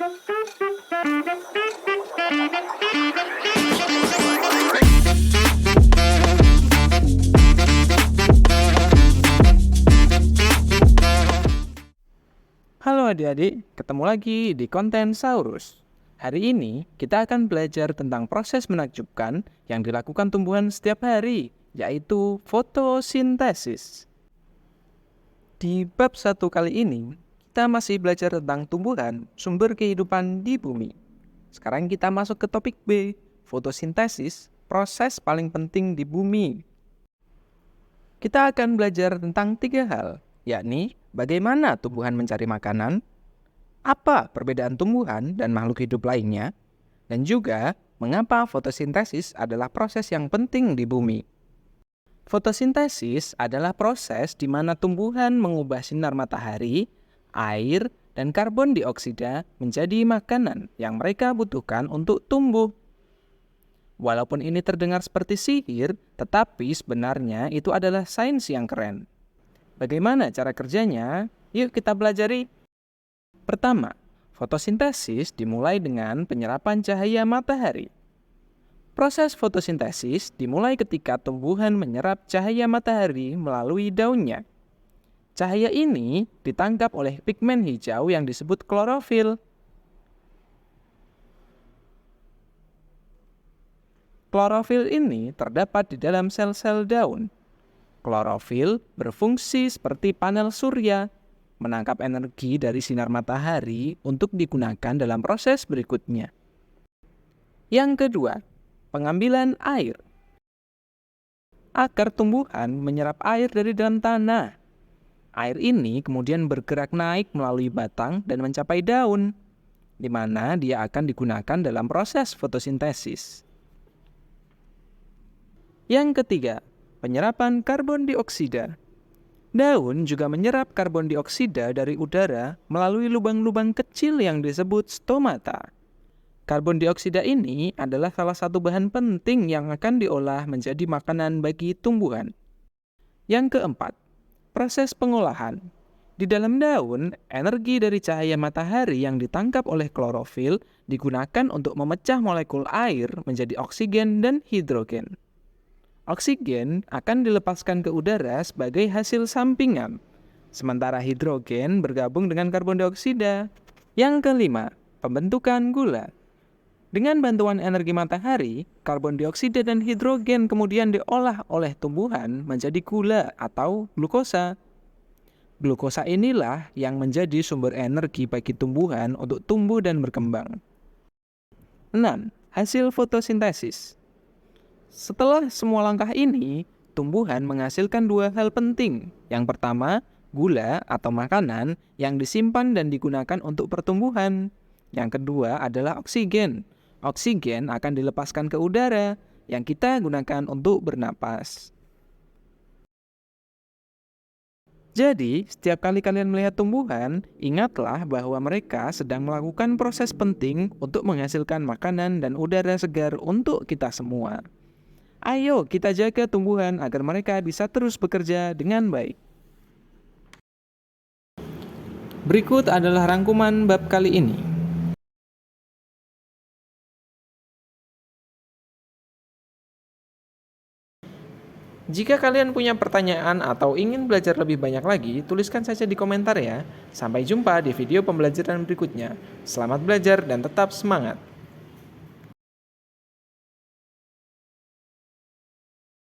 Halo adik-adik, ketemu lagi di konten Saurus. Hari ini kita akan belajar tentang proses menakjubkan yang dilakukan tumbuhan setiap hari, yaitu fotosintesis. Di bab 1 kali ini, kita masih belajar tentang tumbuhan, sumber kehidupan di bumi. Sekarang kita masuk ke topik B, fotosintesis, proses paling penting di bumi. Kita akan belajar tentang 3 hal, yakni bagaimana tumbuhan mencari makanan, apa perbedaan tumbuhan dan makhluk hidup lainnya, dan juga mengapa fotosintesis adalah proses yang penting di bumi. Fotosintesis adalah proses di mana tumbuhan mengubah sinar matahari, air, dan karbon dioksida menjadi makanan yang mereka butuhkan untuk tumbuh. Walaupun ini terdengar seperti sihir, tetapi sebenarnya itu adalah sains yang keren. Bagaimana cara kerjanya? Yuk kita pelajari. Pertama, fotosintesis dimulai dengan penyerapan cahaya matahari. Proses fotosintesis dimulai ketika tumbuhan menyerap cahaya matahari melalui daunnya. Cahaya ini ditangkap oleh pigmen hijau yang disebut klorofil. Klorofil ini terdapat di dalam sel-sel daun. Klorofil berfungsi seperti panel surya, menangkap energi dari sinar matahari untuk digunakan dalam proses berikutnya. Yang kedua, pengambilan air. Akar tumbuhan menyerap air dari dalam tanah. Air ini kemudian bergerak naik melalui batang dan mencapai daun, di mana dia akan digunakan dalam proses fotosintesis. Yang ketiga, penyerapan karbon dioksida. Daun juga menyerap karbon dioksida dari udara melalui lubang-lubang kecil yang disebut stomata. Karbon dioksida ini adalah salah satu bahan penting yang akan diolah menjadi makanan bagi tumbuhan. Yang keempat, proses pengolahan. Di dalam daun, energi dari cahaya matahari yang ditangkap oleh klorofil digunakan untuk memecah molekul air menjadi oksigen dan hidrogen. Oksigen akan dilepaskan ke udara sebagai hasil sampingan, sementara hidrogen bergabung dengan karbon dioksida. Yang kelima, pembentukan gula. Dengan bantuan energi matahari, karbon dioksida dan hidrogen kemudian diolah oleh tumbuhan menjadi gula atau glukosa. Glukosa inilah yang menjadi sumber energi bagi tumbuhan untuk tumbuh dan berkembang. 6. Hasil fotosintesis. Setelah semua langkah ini, tumbuhan menghasilkan 2 hal penting. Yang pertama, gula atau makanan yang disimpan dan digunakan untuk pertumbuhan. Yang kedua adalah oksigen. Oksigen akan dilepaskan ke udara yang kita gunakan untuk bernapas. Jadi, setiap kali kalian melihat tumbuhan, ingatlah bahwa mereka sedang melakukan proses penting untuk menghasilkan makanan dan udara segar untuk kita semua. Ayo kita jaga tumbuhan agar mereka bisa terus bekerja dengan baik. Berikut adalah rangkuman bab kali ini. Jika kalian punya pertanyaan atau ingin belajar lebih banyak lagi, tuliskan saja di komentar ya. Sampai jumpa di video pembelajaran berikutnya. Selamat belajar dan tetap semangat!